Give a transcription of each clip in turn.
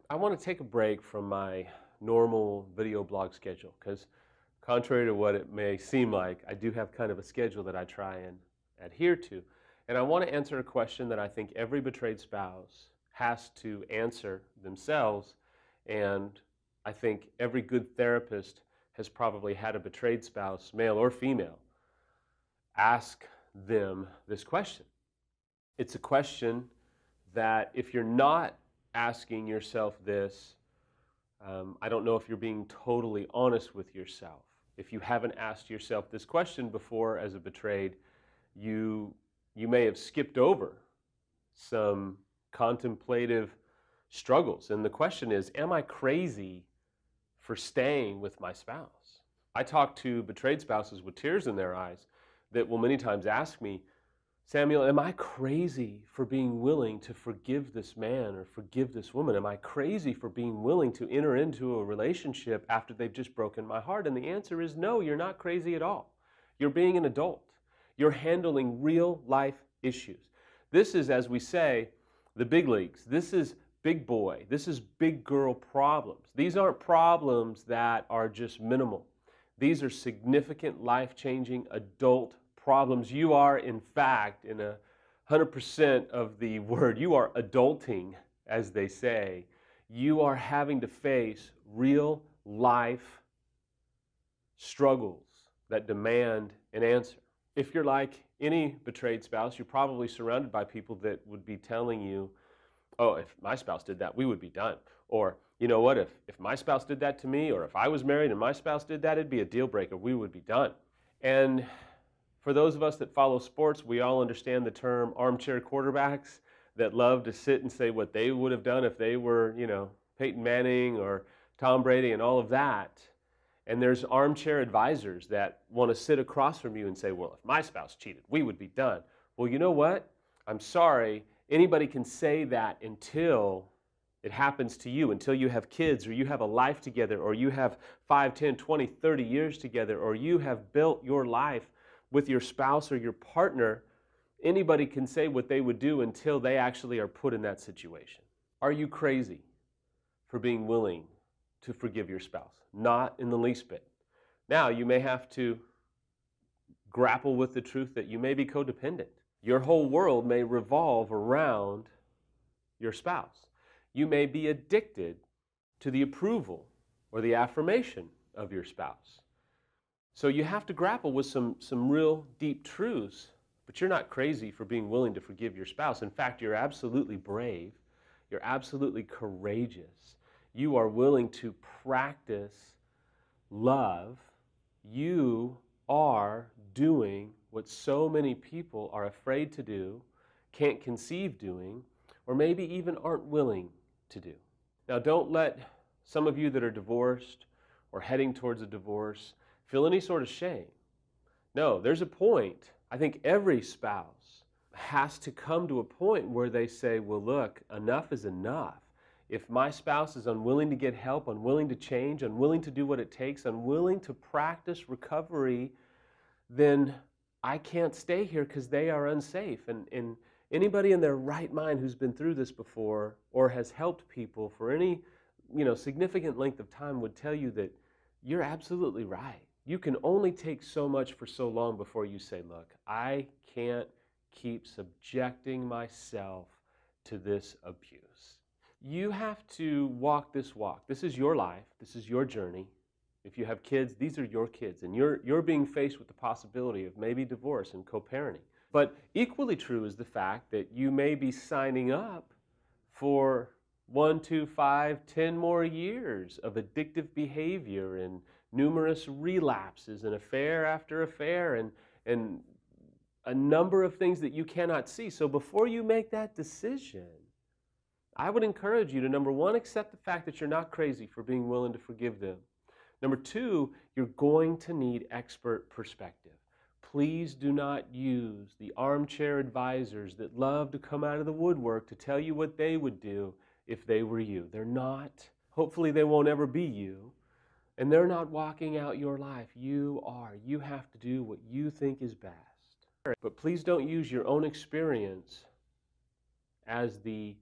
I want to take a break from my normal video blog schedule because, contrary to what it may seem like, I do have kind of a schedule that I try and adhere to. And I want to answer a question that I think every betrayed spouse has to answer themselves. And I think every good therapist has probably had a betrayed spouse, male or female, ask them this question. It's a question that if you're not asking yourself this, I don't know if you're being totally honest with yourself. If you haven't asked yourself this question before as a betrayed, you may have skipped over some contemplative struggles. And the question is, am I crazy for staying with my spouse? I talk to betrayed spouses with tears in their eyes that will many times ask me, Samuel, am I crazy for being willing to forgive this man or forgive this woman? Am I crazy for being willing to enter into a relationship after they've just broken my heart? And the answer is no, you're not crazy at all. You're being an adult. You're handling real life issues. This is, as we say, the big leagues. This is big boy. This is big girl problems. These aren't problems that are just minimal. These are significant, life-changing adult problems. You are, in fact, in 100% of the word, you are adulting, as they say. You are having to face real life struggles that demand an answer. If you're like any betrayed spouse, you're probably surrounded by people that would be telling you, oh, if my spouse did that, we would be done. Or, you know what, if my spouse did that to me, or if I was married and my spouse did that, it'd be a deal breaker. We would be done. And for those of us that follow sports, we all understand the term armchair quarterbacks that love to sit and say what they would have done if they were, Peyton Manning or Tom Brady and all of that. And there's armchair advisors that want to sit across from you and say, well, if my spouse cheated, we would be done. Well, you know what? I'm sorry. Anybody can say that until it happens to you, until you have kids or you have a life together or you have 5, 10, 20, 30 years together or you have built your life with your spouse or your partner. Anybody can say what they would do until they actually are put in that situation. Are you crazy for being willing to forgive your spouse? Not in the least bit. Now, you may have to grapple with the truth that you may be codependent. Your whole world may revolve around your spouse. You may be addicted to the approval or the affirmation of your spouse. So you have to grapple with some real deep truths, but you're not crazy for being willing to forgive your spouse. In fact, you're absolutely brave. You're absolutely courageous. You are willing to practice love. You are doing what so many people are afraid to do, can't conceive doing, or maybe even aren't willing to do. Now, don't let some of you that are divorced or heading towards a divorce feel any sort of shame. No, there's a point. I think every spouse has to come to a point where they say, well, look, enough is enough. If my spouse is unwilling to get help, unwilling to change, unwilling to do what it takes, unwilling to practice recovery, then I can't stay here because they are unsafe. And anybody in their right mind who's been through this before or has helped people for any significant length of time would tell you that you're absolutely right. You can only take so much for so long before you say, look, I can't keep subjecting myself to this abuse. You have to walk this walk. This is your life. This is your journey. If you have kids, these are your kids, and you're being faced with the possibility of maybe divorce and co-parenting. But equally true is the fact that you may be signing up for 1, 2, 5, 10 more years of addictive behavior and numerous relapses and affair after affair and a number of things that you cannot see. So before you make that decision, I would encourage you to, number one, accept the fact that you're not crazy for being willing to forgive them. Number two, you're going to need expert perspective. Please do not use the armchair advisors that love to come out of the woodwork to tell you what they would do if they were you. They're not. Hopefully they won't ever be you. And they're not walking out your life. You are. You have to do what you think is best. But please don't use your own experience as the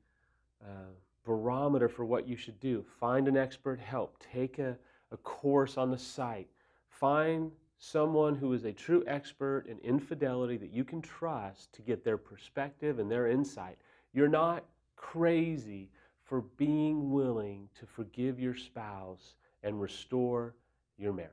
barometer for what you should do. Find an expert help. Take a course on the site. Find someone who is a true expert in infidelity that you can trust to get their perspective and their insight. You're not crazy for being willing to forgive your spouse and restore your marriage.